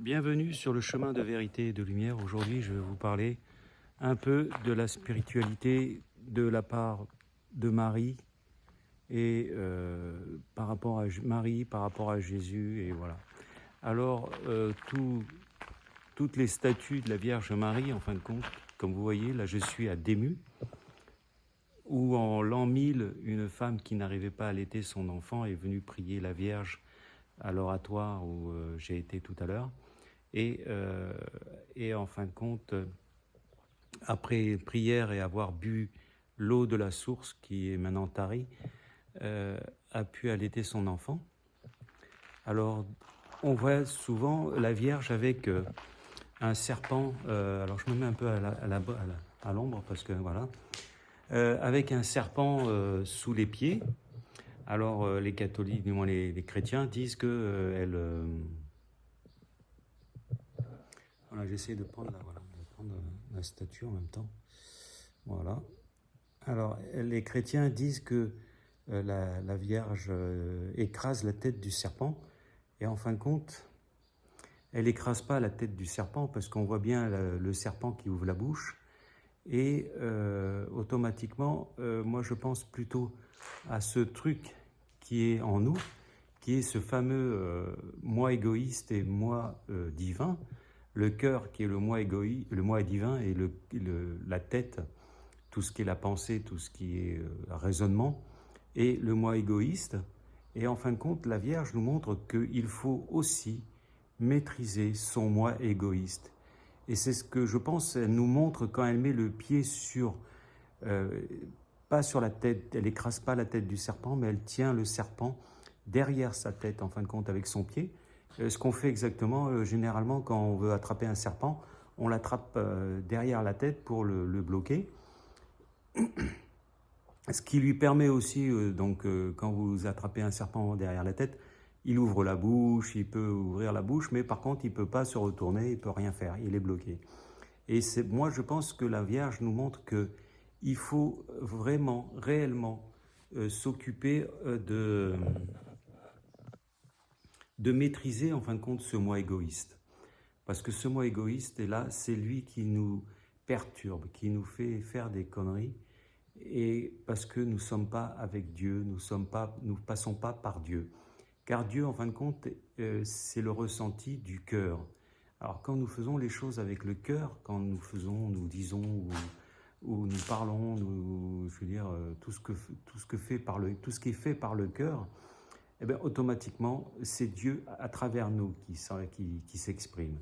Bienvenue sur le chemin de vérité et de lumière. Aujourd'hui, je vais vous parler un peu de la spiritualité de la part de Marie et par rapport à Marie, par rapport à Jésus, et voilà. Alors, toutes les statues de la Vierge Marie, en fin de compte, comme vous voyez, là je suis à Dému, où en l'an 1000, une femme qui n'arrivait pas à allaiter son enfant est venue prier la Vierge à l'oratoire où j'ai été tout à l'heure. Et en fin de compte, après prière et avoir bu l'eau de la source, qui est maintenant tarie, a pu allaiter son enfant. Alors, on voit souvent la Vierge avec un serpent, alors je me mets un peu à l'ombre parce que voilà, avec un serpent sous les pieds. Alors, les catholiques, du moins les chrétiens, disent que elle... Voilà, j'essaie de prendre la statue en même temps. Voilà. Alors, les chrétiens disent que la Vierge écrase la tête du serpent. Et en fin de compte, elle n'écrase pas la tête du serpent parce qu'on voit bien le serpent qui ouvre la bouche. Et automatiquement, moi je pense plutôt à ce truc qui est en nous, qui est ce fameux moi égoïste et moi divin. Le cœur qui est le moi égoïste, le moi divin, et la tête, tout ce qui est la pensée, tout ce qui est raisonnement, et le moi égoïste. Et en fin de compte, la Vierge nous montre qu'il faut aussi maîtriser son moi égoïste. Et c'est ce que je pense, elle nous montre quand elle met le pied sur, pas sur la tête, elle n'écrase pas la tête du serpent, mais elle tient le serpent derrière sa tête, en fin de compte, avec son pied. Ce qu'on fait exactement, généralement, quand on veut attraper un serpent, on l'attrape derrière la tête pour le bloquer. Ce qui lui permet aussi, quand vous attrapez un serpent derrière la tête, il ouvre la bouche, il peut ouvrir la bouche, mais par contre, il ne peut pas se retourner, il ne peut rien faire, il est bloqué. Et moi, je pense que la Vierge nous montre qu'il faut vraiment, réellement, s'occuper de maîtriser, en fin de compte, ce moi égoïste. Parce que ce moi égoïste est là, c'est lui qui nous perturbe, qui nous fait faire des conneries, et parce que nous ne sommes pas avec Dieu, nous ne passons pas par Dieu. Car Dieu, en fin de compte, c'est le ressenti du cœur. Alors quand nous faisons les choses avec le cœur, quand nous disons ou nous parlons, je veux dire, tout ce qui est fait par le cœur, eh bien, automatiquement, c'est Dieu à travers nous qui s'exprime.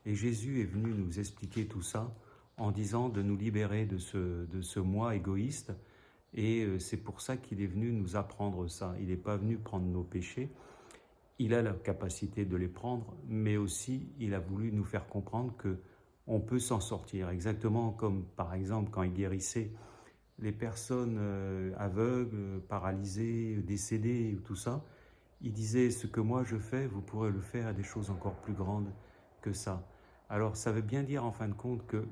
Et Jésus est venu nous expliquer tout ça en disant de nous libérer de ce moi égoïste. Et c'est pour ça qu'il est venu nous apprendre ça. Il n'est pas venu prendre nos péchés. Il a la capacité de les prendre, mais aussi il a voulu nous faire comprendre qu'on peut s'en sortir. Exactement comme, par exemple, quand il guérissait les personnes aveugles, paralysées, décédées, tout ça, il disait, ce que moi je fais, vous pourrez le faire à des choses encore plus grandes que ça. Alors ça veut bien dire en fin de compte que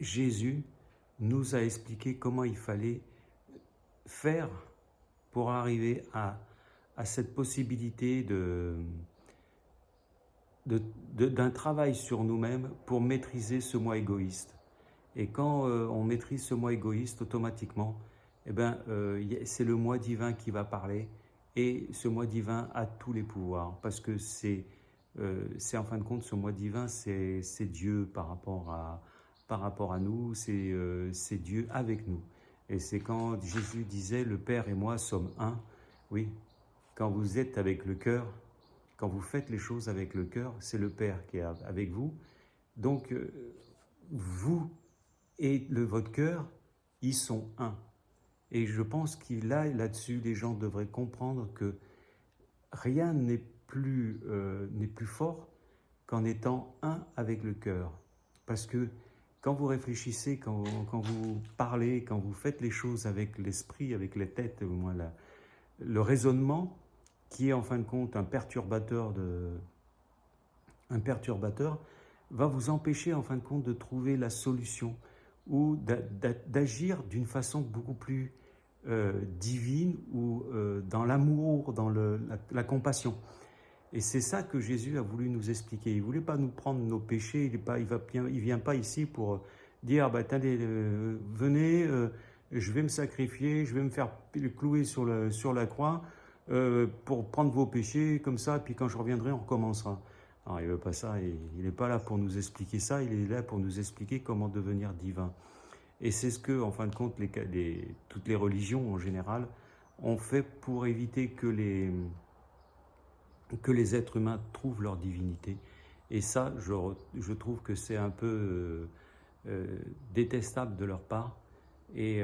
Jésus nous a expliqué comment il fallait faire pour arriver à cette possibilité d'un travail sur nous-mêmes pour maîtriser ce moi égoïste. Et quand on maîtrise ce moi égoïste, automatiquement, c'est le moi divin qui va parler, et ce moi divin a tous les pouvoirs, parce que c'est en fin de compte, ce moi divin, c'est Dieu par rapport à nous, c'est Dieu avec nous. Et c'est quand Jésus disait « Le Père et moi sommes un », oui, quand vous êtes avec le cœur, quand vous faites les choses avec le cœur, c'est le Père qui est avec vous. Donc, vous et votre cœur, ils sont un. Et je pense qu'il là-dessus, les gens devraient comprendre que rien n'est plus fort qu'en étant un avec le cœur. Parce que quand vous réfléchissez, quand vous parlez, quand vous faites les choses avec l'esprit, avec les têtes, au moins le raisonnement, qui est en fin de compte un perturbateur, va vous empêcher en fin de compte de trouver la solution ou d'agir d'une façon beaucoup plus divine ou dans l'amour, dans la compassion. Et c'est ça que Jésus a voulu nous expliquer. Il ne voulait pas nous prendre nos péchés, il vient pas ici pour dire, bah, attendez, venez, je vais me sacrifier, je vais me faire clouer sur la croix pour prendre vos péchés, comme ça, puis quand je reviendrai, on recommencera. Alors, il ne veut pas ça, il n'est pas là pour nous expliquer ça, il est là pour nous expliquer comment devenir divin. Et c'est ce que, en fin de compte, toutes les religions en général ont fait pour éviter que les êtres humains trouvent leur divinité. Et ça, je trouve que c'est un peu détestable de leur part. Et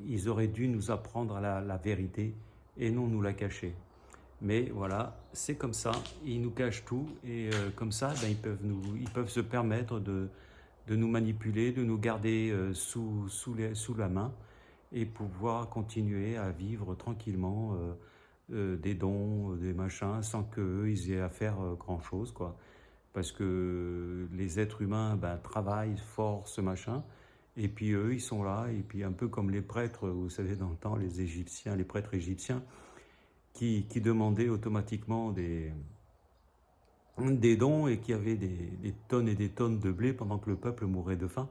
ils auraient dû nous apprendre la vérité et non nous la cacher. Mais voilà, c'est comme ça, ils nous cachent tout et comme ça, ben, ils peuvent se permettre de nous manipuler, de nous garder sous la main et pouvoir continuer à vivre tranquillement des dons, des machins, sans qu'eux, ils aient à faire grand-chose, quoi. Parce que les êtres humains ben, travaillent fort ce machin, et puis eux, ils sont là, et puis un peu comme les prêtres, vous savez, dans le temps, les prêtres égyptiens, qui demandaient automatiquement des dons et qui avaient des tonnes et des tonnes de blé pendant que le peuple mourait de faim.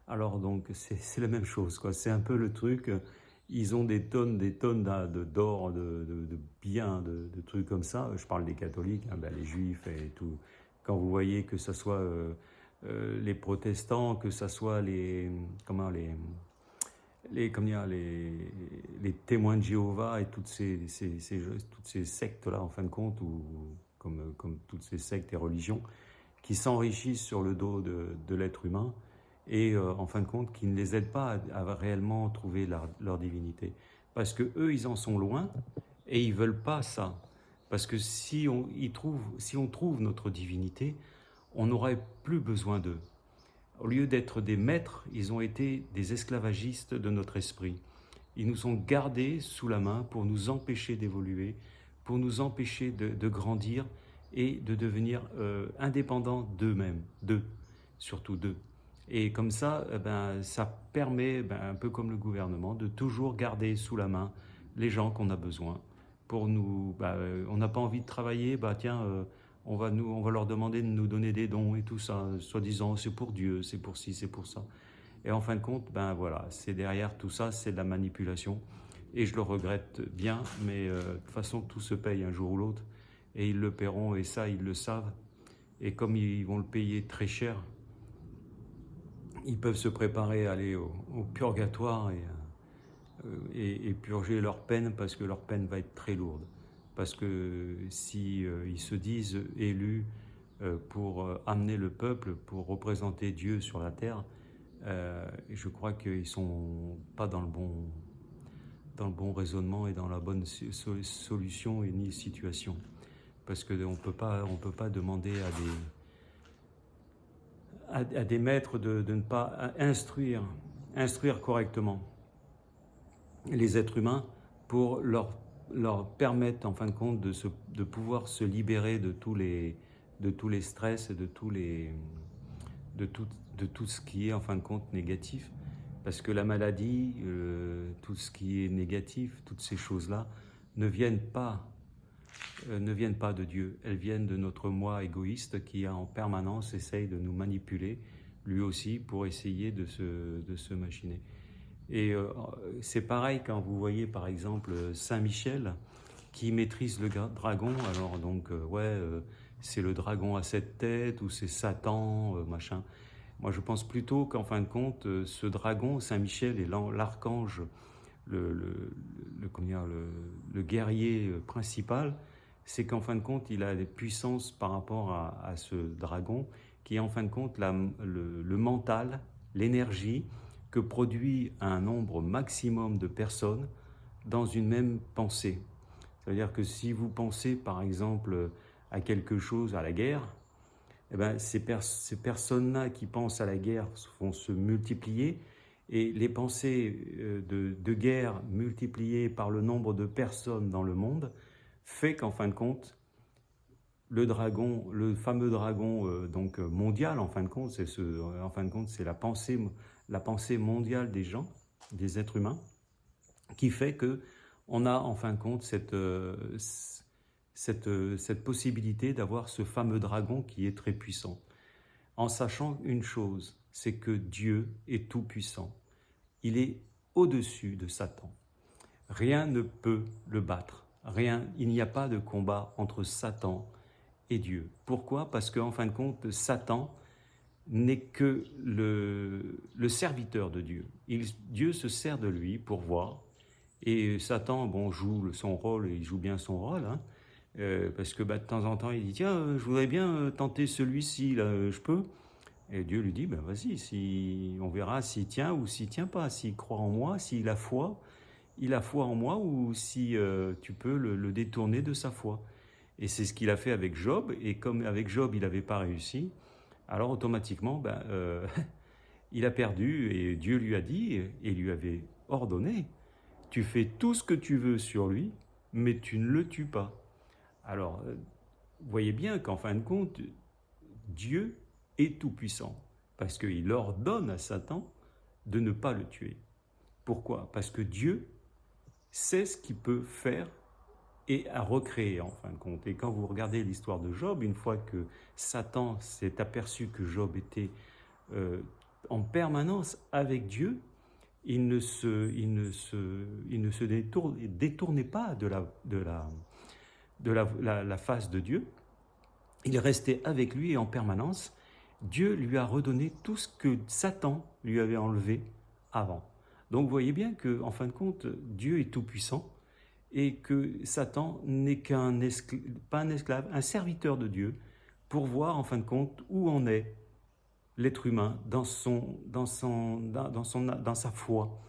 Alors donc c'est la même chose, quoi. C'est un peu le truc, ils ont des tonnes d'or, de biens, de trucs comme ça. Je parle des catholiques, hein, ben, les juifs et tout. Quand vous voyez que ce soit les protestants, que ce soit les témoins de Jéhovah et toutes ces sectes-là, en fin de compte, ou comme toutes ces sectes et religions, qui s'enrichissent sur le dos de l'être humain et en fin de compte qui ne les aident pas à réellement trouver leur divinité. Parce que eux, ils en sont loin et ils veulent pas ça. Parce que si on trouve notre divinité, on n'aurait plus besoin d'eux. Au lieu d'être des maîtres, ils ont été des esclavagistes de notre esprit. Ils nous ont gardés sous la main pour nous empêcher d'évoluer, pour nous empêcher de grandir et de devenir indépendants d'eux-mêmes, surtout d'eux. Et comme ça, ça permet, un peu comme le gouvernement, de toujours garder sous la main les gens qu'on a besoin. Pour nous, on n'a pas envie de travailler, tiens, on va leur demander de nous donner des dons et tout ça, soi-disant c'est pour Dieu, c'est pour ci, c'est pour ça. Et en fin de compte, voilà, c'est derrière tout ça, c'est de la manipulation. Et je le regrette bien, mais de toute façon, tout se paye un jour ou l'autre. Et ils le paieront, et ça, ils le savent. Et comme ils vont le payer très cher, ils peuvent se préparer à aller au purgatoire et purger leur peine, parce que leur peine va être très lourde. Parce que si ils se disent élus pour amener le peuple, pour représenter Dieu sur la terre, je crois qu'ils ne sont pas dans le bon raisonnement et dans la bonne solution et ni situation. Parce qu'on ne peut pas demander à des maîtres de ne pas instruire correctement les êtres humains pour leur permettre en fin de compte de pouvoir se libérer de tous les stress et de tout ce qui est en fin de compte négatif. Parce que la maladie, tout ce qui est négatif, toutes ces choses-là ne viennent pas de Dieu. Elles viennent de notre moi égoïste qui en permanence essaye de nous manipuler, lui aussi, pour essayer de se machiner. Et c'est pareil quand vous voyez par exemple Saint Michel qui maîtrise le dragon. Alors donc c'est le dragon à 7 têtes ou c'est Satan, machin. Moi je pense plutôt qu'en fin de compte ce dragon, Saint Michel, est l'archange, le guerrier principal. C'est qu'en fin de compte il a des puissances par rapport à ce dragon qui est en fin de compte le mental, l'énergie que produit un nombre maximum de personnes dans une même pensée. C'est-à-dire que si vous pensez par exemple à quelque chose, à la guerre, ces personnes-là qui pensent à la guerre vont se multiplier et les pensées de guerre multipliées par le nombre de personnes dans le monde fait qu'en fin de compte, le fameux dragon mondial, en fin de compte, c'est la pensée mondiale des gens, des êtres humains, qui fait que on a en fin de compte cette possibilité d'avoir ce fameux dragon qui est très puissant, en sachant une chose, c'est que Dieu est tout-puissant. Il est au-dessus de Satan. Rien ne peut le battre. Rien, il n'y a pas de combat entre Satan et Dieu. Pourquoi? Parce qu'en fin de compte, Satan n'est que le serviteur de Dieu. Dieu se sert de lui pour voir. Et Satan, bon, joue son rôle, et il joue bien son rôle, hein, parce que de temps en temps, il dit, tiens, je voudrais bien tenter celui-ci, là, je peux? Et Dieu lui dit, ben vas-y, on verra s'il tient ou s'il tient pas, s'il croit en moi, s'il a foi, il a foi en moi, ou si tu peux le détourner de sa foi. Et c'est ce qu'il a fait avec Job, et comme avec Job, il n'avait pas réussi, alors automatiquement, il a perdu, et Dieu lui a dit, et lui avait ordonné, tu fais tout ce que tu veux sur lui, mais tu ne le tues pas. Alors, vous voyez bien qu'en fin de compte, Dieu est tout-puissant, parce qu'il ordonne à Satan de ne pas le tuer. Pourquoi? Parce que Dieu sait ce qu'il peut faire et à recréer en fin de compte. Et quand vous regardez l'histoire de Job, une fois que Satan s'est aperçu que Job était en permanence avec Dieu, il ne se détournait pas de la face de Dieu. Il restait avec lui et en permanence, Dieu lui a redonné tout ce que Satan lui avait enlevé avant. Donc vous voyez bien qu'en fin de compte, Dieu est tout-puissant et que Satan n'est pas un esclave, un serviteur de Dieu pour voir en fin de compte où en est l'être humain dans sa foi,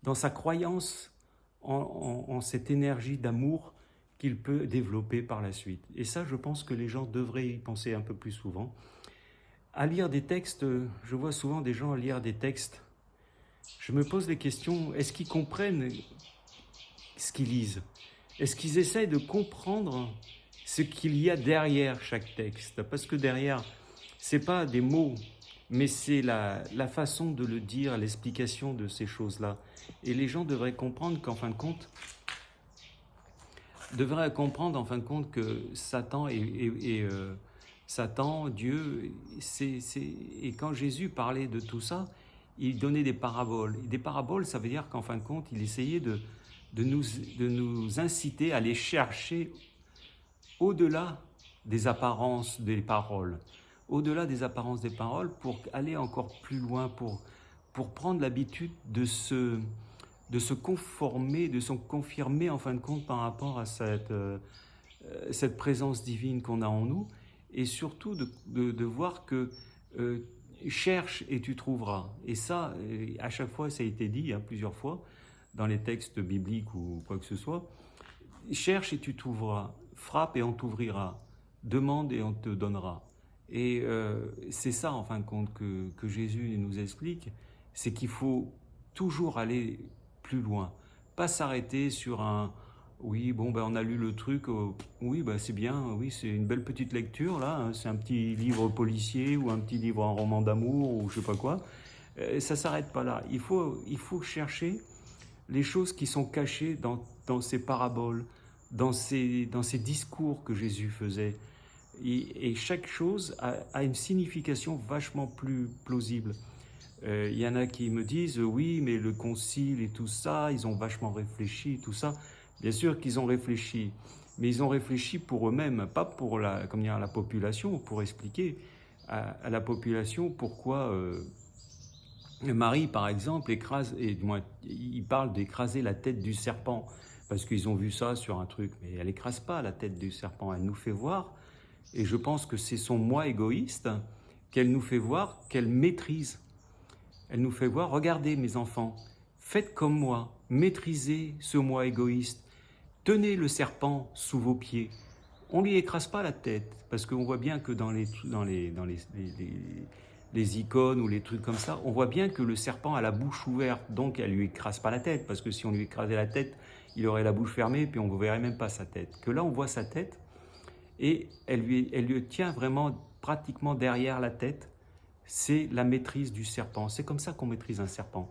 dans sa croyance en cette énergie d'amour qu'il peut développer par la suite. Et ça, je pense que les gens devraient y penser un peu plus souvent. À lire des textes, je vois souvent des gens lire des textes. Je me pose des questions, est-ce qu'ils comprennent ce qu'ils lisent? Est-ce qu'ils essayent de comprendre ce qu'il y a derrière chaque texte? Parce que derrière, c'est pas des mots, mais c'est la façon de le dire, l'explication de ces choses-là. Et les gens devraient comprendre qu'en fin de compte, que Satan Satan, Dieu, et quand Jésus parlait de tout ça, il donnait des paraboles. Et des paraboles, ça veut dire qu'en fin de compte, il essayait de nous inciter à aller chercher au-delà des apparences des paroles. Au-delà des apparences des paroles pour aller encore plus loin, pour prendre l'habitude de se conformer, de se confirmer en fin de compte par rapport à cette présence divine qu'on a en nous, et surtout de voir que cherche et tu trouveras. Et ça, à chaque fois, ça a été dit plusieurs fois dans les textes bibliques ou quoi que ce soit. Cherche et tu trouveras, frappe et on t'ouvrira, demande et on te donnera. Et c'est ça, en fin de compte, que Jésus nous explique, c'est qu'il faut toujours aller plus loin, pas s'arrêter sur un oui, bon, on a lu le truc, oui, c'est bien, oui, c'est une belle petite lecture, là, hein, c'est un petit livre policier ou un petit livre, un roman d'amour ou je sais pas quoi. Ça s'arrête pas là. Il faut chercher les choses qui sont cachées dans ces paraboles, dans ces discours que Jésus faisait. Et chaque chose a une signification vachement plus plausible. Y en a qui me disent, oui, mais le concile et tout ça, ils ont vachement réfléchi, tout ça. Bien sûr qu'ils ont réfléchi, mais ils ont réfléchi pour eux-mêmes, pas pour la population, pour expliquer à la population pourquoi Marie, par exemple, il parle d'écraser la tête du serpent, parce qu'ils ont vu ça sur un truc, mais elle n'écrase pas la tête du serpent, elle nous fait voir, et je pense que c'est son moi égoïste qu'elle nous fait voir, qu'elle maîtrise. Elle nous fait voir, regardez mes enfants, faites comme moi, maîtrisez ce moi égoïste, tenez le serpent sous vos pieds. On ne lui écrase pas la tête, parce qu'on voit bien que dans les icônes ou les trucs comme ça, on voit bien que le serpent a la bouche ouverte, donc elle ne lui écrase pas la tête, parce que si on lui écrasait la tête, il aurait la bouche fermée, puis on ne verrait même pas sa tête. Que là, on voit sa tête, et elle lui tient vraiment pratiquement derrière la tête. C'est la maîtrise du serpent. C'est comme ça qu'on maîtrise un serpent.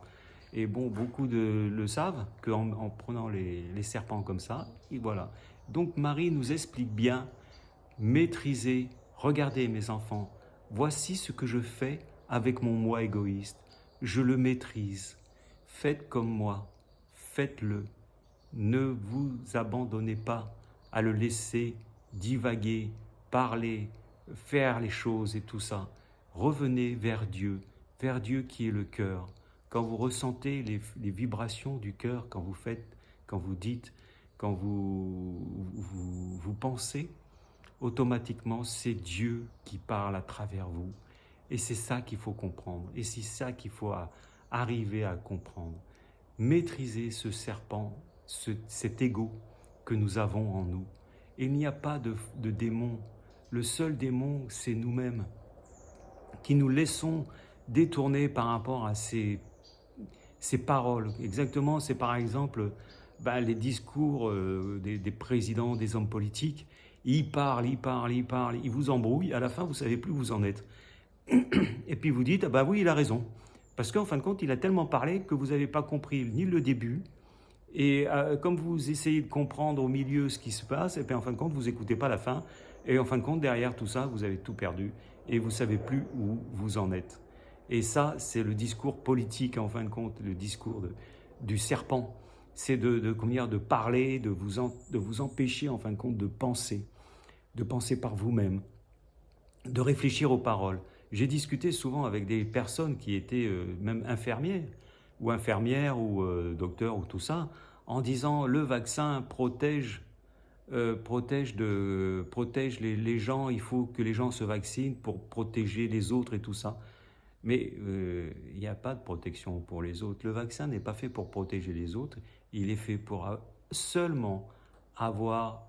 Et bon, beaucoup le savent, qu'en prenant les serpents comme ça, et voilà. Donc Marie nous explique bien, maîtriser, regardez mes enfants, voici ce que je fais avec mon moi égoïste, je le maîtrise, faites comme moi, faites-le, ne vous abandonnez pas à le laisser divaguer, parler, faire les choses et tout ça. Revenez vers Dieu qui est le cœur. Quand vous ressentez les vibrations du cœur, quand vous faites, quand vous dites, quand vous pensez, automatiquement c'est Dieu qui parle à travers vous. Et c'est ça qu'il faut comprendre. Et c'est ça qu'il faut arriver à comprendre. Maîtriser ce serpent, cet ego que nous avons en nous. Il n'y a pas de démon. Le seul démon, c'est nous-mêmes, qui nous laissons détourner par rapport à ces paroles. Exactement, c'est par exemple les discours des présidents, des hommes politiques. Ils parlent, ils vous embrouillent, à la fin vous ne savez plus où vous en êtes. Et puis vous dites, oui, il a raison. Parce qu'en fin de compte, il a tellement parlé que vous n'avez pas compris ni le début. Et comme vous essayez de comprendre au milieu ce qui se passe, et puis en fin de compte, vous n'écoutez pas la fin. Et en fin de compte, derrière tout ça, vous avez tout perdu. Et vous ne savez plus où vous en êtes. Et ça, c'est le discours politique, en fin de compte, le discours du serpent. C'est de parler, de vous empêcher, en fin de compte, de penser par vous-même, de réfléchir aux paroles. J'ai discuté souvent avec des personnes qui étaient même infirmières ou docteurs ou tout ça, en disant le vaccin protège les gens, il faut que les gens se vaccinent pour protéger les autres et tout ça. Mais il n'y a pas de protection pour les autres. Le vaccin n'est pas fait pour protéger les autres, il est fait pour seulement avoir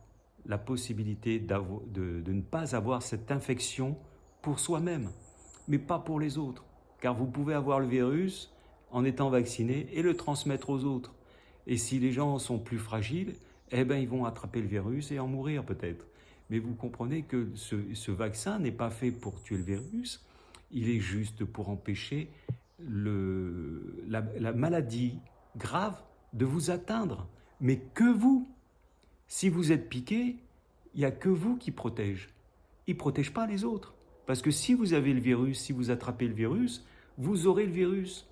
la possibilité de ne pas avoir cette infection pour soi-même, mais pas pour les autres. Car vous pouvez avoir le virus en étant vacciné et le transmettre aux autres. Et si les gens sont plus fragiles, ils vont attraper le virus et en mourir peut-être. Mais vous comprenez que ce vaccin n'est pas fait pour tuer le virus, il est juste pour empêcher la maladie grave de vous atteindre. Mais que vous. Si vous êtes piqué, il n'y a que vous qui protège. Il ne protège pas les autres. Parce que si vous avez le virus, si vous attrapez le virus, vous aurez le virus.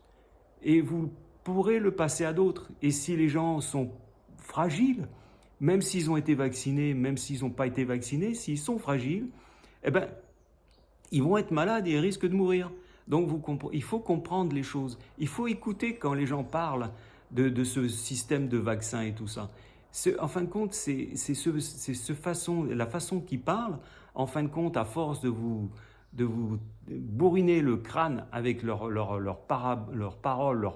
Et vous pourrez le passer à d'autres. Et si les gens sont fragiles, même s'ils ont été vaccinés, même s'ils n'ont pas été vaccinés, s'ils sont fragiles, ils vont être malades et ils risquent de mourir. Donc il faut comprendre les choses. Il faut écouter quand les gens parlent de ce système de vaccin et tout ça. En fin de compte, c'est la façon qu'ils parlent, en fin de compte, à force de vous bourriner le crâne avec leurs paroles,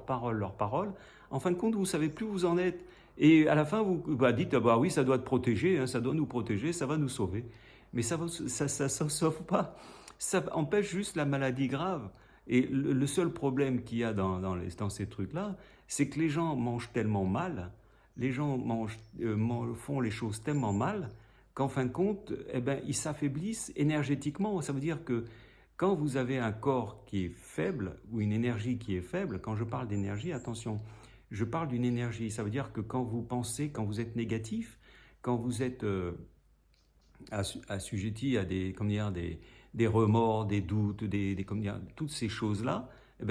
en fin de compte, vous ne savez plus où vous en êtes. Et à la fin, vous dites, oui, ça doit te protéger, hein, ça doit nous protéger, ça va nous sauver. Mais ça ne sauve pas. Ça empêche juste la maladie grave. Et le seul problème qu'il y a dans ces trucs-là, c'est que les gens mangent tellement mal, les gens font les choses tellement mal, qu'en fin de compte, ils s'affaiblissent énergétiquement. Ça veut dire que quand vous avez un corps qui est faible, ou une énergie qui est faible, quand je parle d'énergie, attention, je parle d'une énergie. Ça veut dire que quand vous pensez, quand vous êtes négatif, quand vous êtes assujetti à des remords, des doutes, toutes ces choses-là,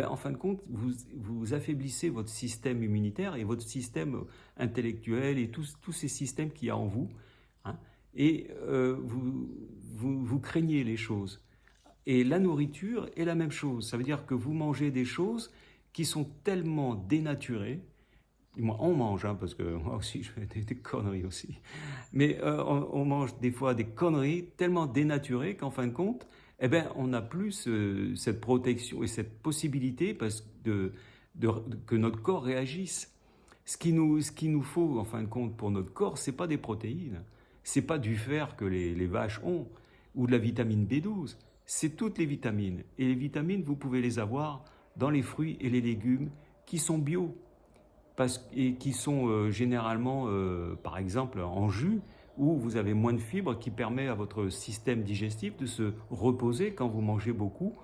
en fin de compte, vous affaiblissez votre système immunitaire et votre système intellectuel et tous ces systèmes qu'il y a en vous. Hein, et vous craignez les choses. Et la nourriture est la même chose. Ça veut dire que vous mangez des choses qui sont tellement dénaturées. Moi, on mange, parce que moi aussi, je fais des conneries aussi. Mais on mange des fois des conneries tellement dénaturées qu'en fin de compte, on n'a plus cette protection et cette possibilité que notre corps réagisse. Ce qu'il nous faut, en fin de compte, pour notre corps, ce n'est pas des protéines. Ce n'est pas du fer que les vaches ont ou de la vitamine B12. C'est toutes les vitamines. Et les vitamines, vous pouvez les avoir dans les fruits et les légumes qui sont bio. Et qui sont généralement, par exemple, en jus, où vous avez moins de fibres, qui permet à votre système digestif de se reposer quand vous mangez beaucoup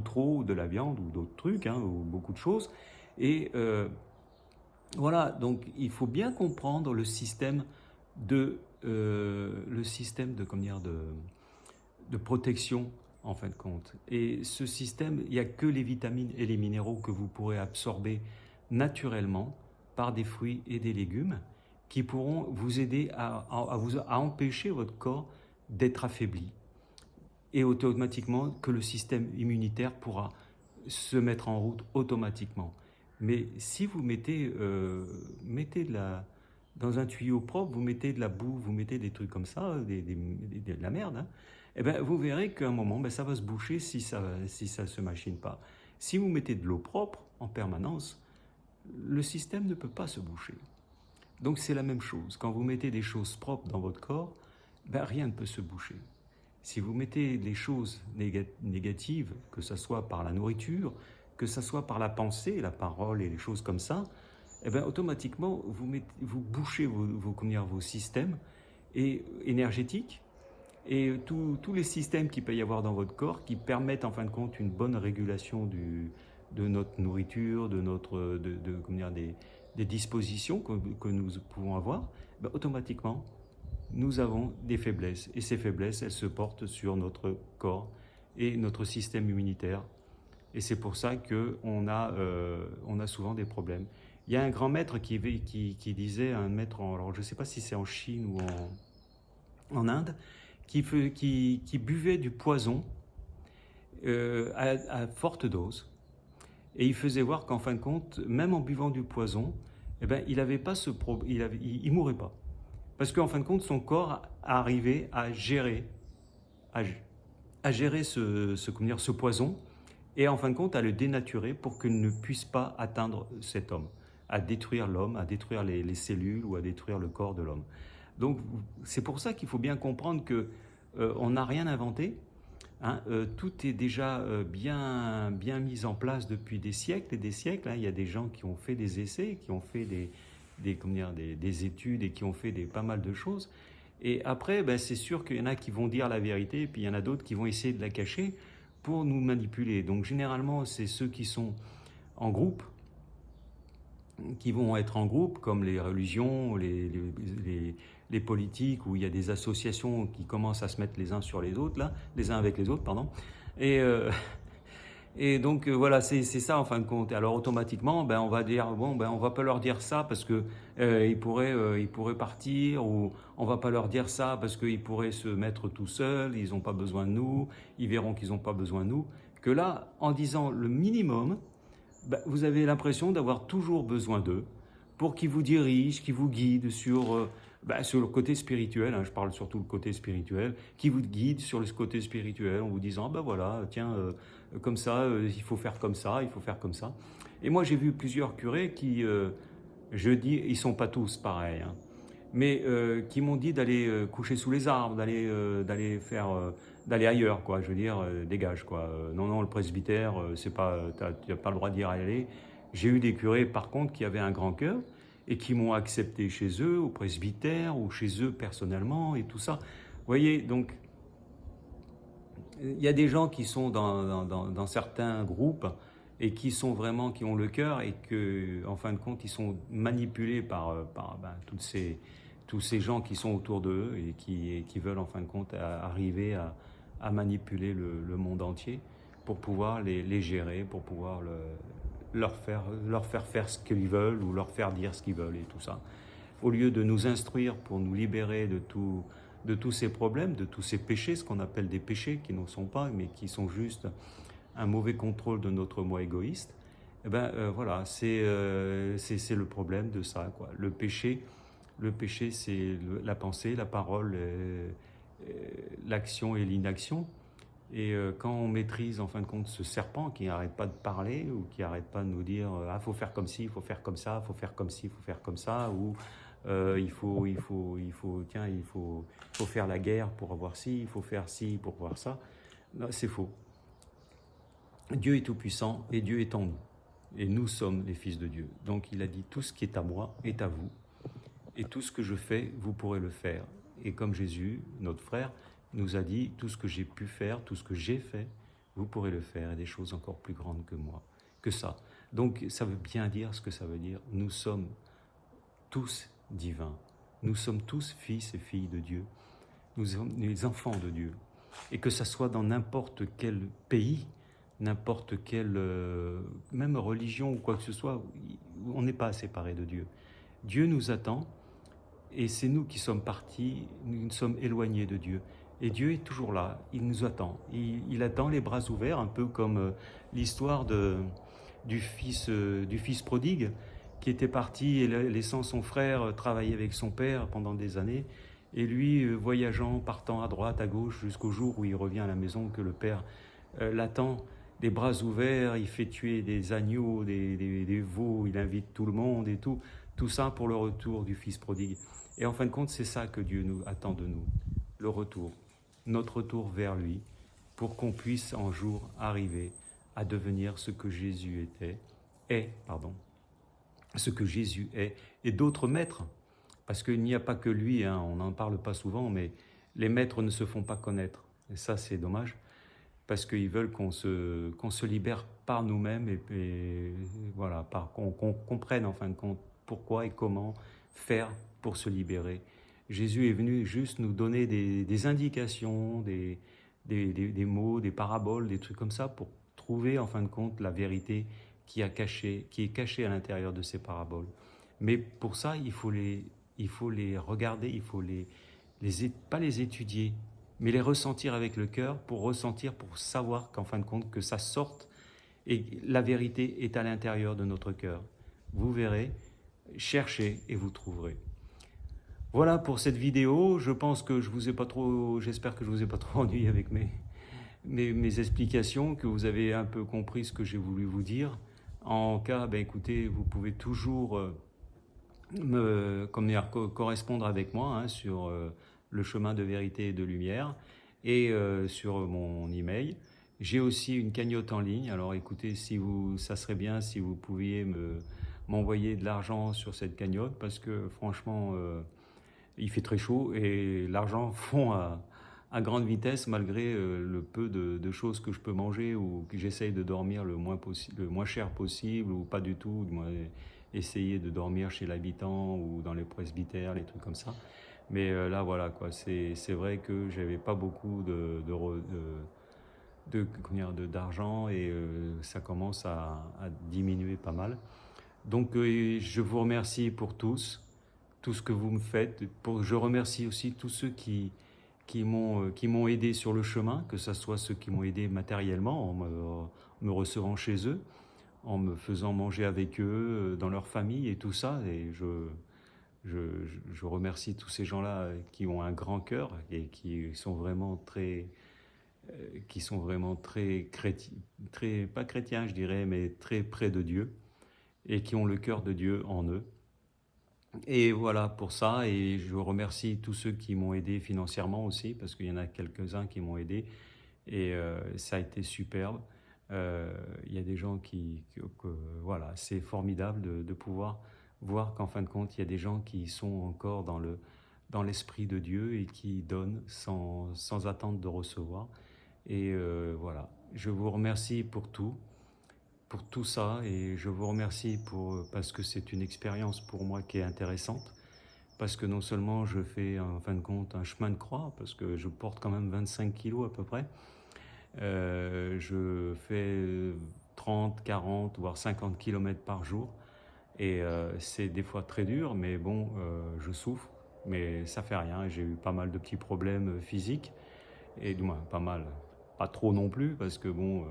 trop de la viande ou d'autres trucs, ou beaucoup de choses. Et voilà, donc il faut bien comprendre le système le système de protection, en fin de compte. Et ce système, il n'y a que les vitamines et les minéraux que vous pourrez absorber naturellement par des fruits et des légumes qui pourront vous aider à empêcher votre corps d'être affaibli. Et automatiquement que le système immunitaire pourra se mettre en route automatiquement. Mais si vous mettez dans un tuyau propre, vous mettez de la boue, vous mettez des trucs comme ça, de la merde, hein, eh ben, vous verrez qu'à un moment, ben, ça va se boucher si ça ne se machine pas. Si vous mettez de l'eau propre en permanence, le système ne peut pas se boucher. Donc c'est la même chose. Quand vous mettez des choses propres dans votre corps, ben, rien ne peut se boucher. Si vous mettez des choses négatives, que ce soit par la nourriture, que ce soit par la pensée, la parole et les choses comme ça, eh bien, automatiquement, vous bouchez vos systèmes énergétiques et tous les systèmes qu'il peut y avoir dans votre corps qui permettent en fin de compte une bonne régulation de notre nourriture, des dispositions que nous pouvons avoir, ben, automatiquement, nous avons des faiblesses. Et ces faiblesses, elles se portent sur notre corps et notre système immunitaire. Et c'est pour ça qu'on a souvent des problèmes. Il y a un grand maître qui disait, alors je ne sais pas si c'est en Chine ou en Inde, qui buvait du poison à forte dose. Et il faisait voir qu'en fin de compte, même en buvant du poison, eh ben, il ne mourait pas. Parce qu'en fin de compte, son corps arrivait à gérer ce poison et en fin de compte à le dénaturer pour qu'il ne puisse pas atteindre cet homme, à détruire l'homme, à détruire les cellules ou à détruire le corps de l'homme. Donc c'est pour ça qu'il faut bien comprendre qu'on n'a rien inventé. Hein, tout est déjà bien mis en place depuis des siècles et des siècles. Hein. Il y a des gens qui ont fait des essais, qui ont fait des études et qui ont fait pas mal de choses. Et après, ben, c'est sûr qu'il y en a qui vont dire la vérité, et puis il y en a d'autres qui vont essayer de la cacher pour nous manipuler. Donc généralement, c'est ceux qui sont en groupe, qui vont être en groupe, comme les religions, les politiques, où il y a des associations qui commencent à se mettre les uns sur les autres, là, les uns avec les autres, pardon. Et donc voilà, c'est ça en fin de compte. Alors automatiquement, ben, on va dire, bon, ben, on va pas leur dire ça parce que ils pourraient partir, ou on va pas leur dire ça parce qu'ils pourraient se mettre tout seuls, ils n'ont pas besoin de nous, ils verront qu'ils n'ont pas besoin de nous. Que là, en disant le minimum, ben, vous avez l'impression d'avoir toujours besoin d'eux pour qu'ils vous dirigent, qu'ils vous guident sur le côté spirituel, hein, je parle surtout le côté spirituel, qui vous guide sur le côté spirituel en vous disant, ben voilà, tiens, comme ça, il faut faire comme ça, il faut faire comme ça. Et moi, j'ai vu plusieurs curés qui, je dis, ils sont pas tous pareils, hein, mais qui m'ont dit d'aller coucher sous les arbres, d'aller ailleurs, quoi. Je veux dire, dégage, quoi. Non, le presbytère, c'est pas, tu n'as pas le droit d'y aller. J'ai eu des curés, par contre, qui avaient un grand cœur et qui m'ont accepté chez eux, au presbytère, ou chez eux personnellement, et tout ça. Vous voyez, donc, il y a des gens qui sont dans certains groupes et qui sont vraiment, qui ont le cœur, et que, en fin de compte, ils sont manipulés par tous ces gens qui sont autour d'eux et qui veulent, en fin de compte, arriver à manipuler le monde entier pour pouvoir les gérer, pour pouvoir leur faire ce qu'ils veulent ou leur faire dire ce qu'ils veulent et tout ça. Au lieu de nous instruire pour nous libérer de tous ces problèmes, de tous ces péchés, ce qu'on appelle des péchés qui n'en sont pas, mais qui sont juste un mauvais contrôle de notre moi égoïste, eh ben, voilà, c'est le problème de ça, quoi. Le péché, c'est la pensée, la parole, l'action et l'inaction. Et quand on maîtrise en fin de compte ce serpent qui n'arrête pas de parler, ou qui n'arrête pas de nous dire ah, faut faire comme ci, il faut faire comme ça, faut faire comme ci, il faut faire comme ça, ou il faut faire la guerre pour avoir ci, il faut faire ci pour avoir ça. Non, c'est faux. Dieu est tout-puissant et Dieu est en nous. Et nous sommes les fils de Dieu. Donc il a dit tout ce qui est à moi est à vous. Et tout ce que je fais, vous pourrez le faire. Et comme Jésus, notre frère, nous a dit tout ce que j'ai pu faire, tout ce que j'ai fait, vous pourrez le faire, et des choses encore plus grandes que moi, que ça. Donc ça veut bien dire ce que ça veut dire. Nous sommes tous divins. nous sommes tous fils et filles de Dieu. Nous sommes les enfants de Dieu. Et que ça soit dans n'importe quel pays, n'importe quelle, même religion ou quoi que ce soit, on n'est pas séparés de Dieu. Dieu nous attend et c'est nous qui sommes partis, nous sommes éloignés de Dieu. Et Dieu est toujours là, il nous attend. Il attend les bras ouverts, un peu comme l'histoire du fils prodigue qui était parti et laissant son frère travailler avec son père pendant des années. Et lui, voyageant, partant à droite, à gauche, jusqu'au jour où il revient à la maison, que le père l'attend, des bras ouverts, il fait tuer des agneaux, des veaux, il invite tout le monde et tout. Tout ça pour le retour du fils prodigue. Et en fin de compte, c'est ça que Dieu nous attend de nous, le retour, notre retour vers lui, pour qu'on puisse un jour arriver à devenir ce que Jésus ce que Jésus est, et d'autres maîtres. Parce qu'il n'y a pas que lui, hein, on n'en parle pas souvent, mais les maîtres ne se font pas connaître. Et ça, c'est dommage, parce qu'ils veulent qu'on se libère par nous-mêmes, et voilà, qu'on comprenne en fin de compte pourquoi et comment faire pour se libérer. Jésus est venu juste nous donner des indications, des mots, des paraboles, des trucs comme ça, pour trouver en fin de compte la vérité qui est cachée à l'intérieur de ces paraboles. Mais pour ça, il faut les regarder, il faut pas les étudier, mais les ressentir avec le cœur, pour savoir qu'en fin de compte, que ça sorte, et la vérité est à l'intérieur de notre cœur. Vous verrez, cherchez et vous trouverez. Voilà pour cette vidéo. Je pense que j'espère que je vous ai pas trop ennuyé avec mes explications, que vous avez un peu compris ce que j'ai voulu vous dire. En cas, écoutez, vous pouvez toujours correspondre avec moi hein, sur le chemin de vérité et de lumière, et sur mon email. J'ai aussi une cagnotte en ligne. Alors écoutez, ça serait bien si vous pouviez m'envoyer de l'argent sur cette cagnotte, parce que franchement, il fait très chaud et l'argent fond à grande vitesse, malgré le peu de choses que je peux manger, ou que j'essaye de dormir le moins cher possible, ou pas du tout, essayer de dormir chez l'habitant ou dans les presbytères, les trucs comme ça. Mais là, voilà, quoi, c'est vrai que j'avais pas beaucoup d'argent, et ça commence à diminuer pas mal. Donc je vous remercie pour tout ce que vous me faites. Je remercie aussi tous ceux qui m'ont aidé sur le chemin, que ce soit ceux qui m'ont aidé matériellement en me recevant chez eux, en me faisant manger avec eux, dans leur famille et tout ça. Et je remercie tous ces gens-là qui ont un grand cœur et qui sont vraiment très pas chrétiens, je dirais, mais très près de Dieu, et qui ont le cœur de Dieu en eux. Et voilà pour ça, et je remercie tous ceux qui m'ont aidé financièrement aussi, parce qu'il y en a quelques-uns qui m'ont aidé, et ça a été superbe. Il y a des gens voilà, c'est formidable de pouvoir voir qu'en fin de compte, il y a des gens qui sont encore dans l'esprit de Dieu et qui donnent sans attendre de recevoir. Et voilà, je vous remercie pour tout ça, et je vous remercie parce que c'est une expérience pour moi qui est intéressante, parce que non seulement je fais en fin de compte un chemin de croix, parce que je porte quand même 25 kilos à peu près, je fais 30, 40, voire 50 km par jour, et c'est des fois très dur, mais bon, je souffre, mais ça fait rien. J'ai eu pas mal de petits problèmes physiques, et du moins pas mal, pas trop non plus, parce que bon...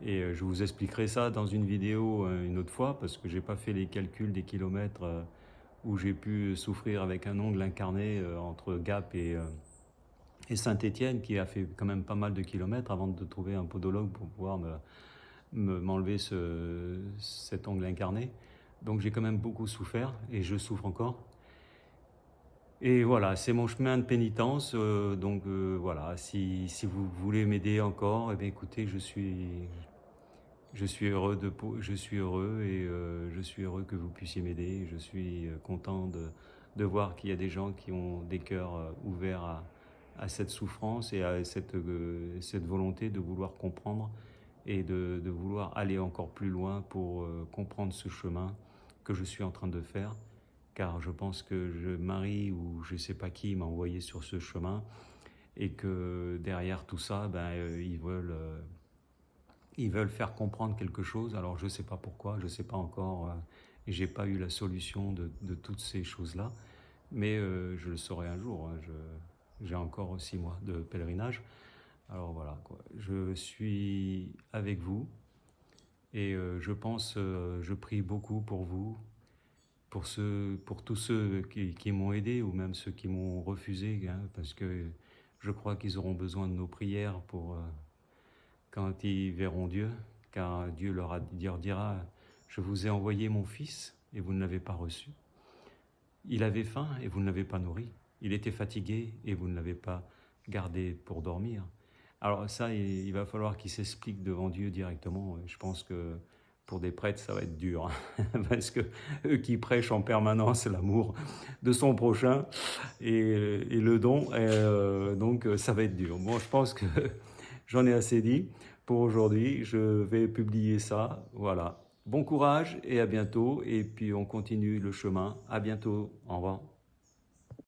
Et je vous expliquerai ça dans une vidéo une autre fois, parce que j'ai pas fait les calculs des kilomètres où j'ai pu souffrir avec un ongle incarné entre Gap et Saint-Étienne, qui a fait quand même pas mal de kilomètres avant de trouver un podologue pour pouvoir m'enlever cet ongle incarné. Donc j'ai quand même beaucoup souffert, et je souffre encore. Et voilà, c'est mon chemin de pénitence. Donc voilà, si vous voulez m'aider encore, eh bien, écoutez, je suis heureux et je suis heureux que vous puissiez m'aider. Je suis content de voir qu'il y a des gens qui ont des cœurs ouverts à cette souffrance et à cette volonté de vouloir comprendre et de vouloir aller encore plus loin pour comprendre ce chemin que je suis en train de faire. car je pense que Marie ou je ne sais pas qui m'a envoyé sur ce chemin, et que derrière tout ça, ils veulent faire comprendre quelque chose. Alors je ne sais pas pourquoi, je ne sais pas encore, et j'ai pas eu la solution de toutes ces choses-là, mais je le saurai un jour. Hein. J'ai encore 6 mois de pèlerinage. Alors voilà, quoi. Je suis avec vous et je prie beaucoup pour vous, pour tous ceux qui m'ont aidé ou même ceux qui m'ont refusé, hein, parce que je crois qu'ils auront besoin de nos prières pour quand ils verront Dieu, car Dieu leur dira, je vous ai envoyé mon fils et vous ne l'avez pas reçu. Il avait faim et vous ne l'avez pas nourri. Il était fatigué et vous ne l'avez pas gardé pour dormir. Alors ça, il va falloir qu'il s'explique devant Dieu directement. Je pense que pour des prêtres, ça va être dur, hein, parce que eux qui prêchent en permanence l'amour de son prochain et le don, donc ça va être dur. Bon, je pense que j'en ai assez dit pour aujourd'hui. Je vais publier ça. Voilà. Bon courage et à bientôt. Et puis on continue le chemin. À bientôt. Au revoir.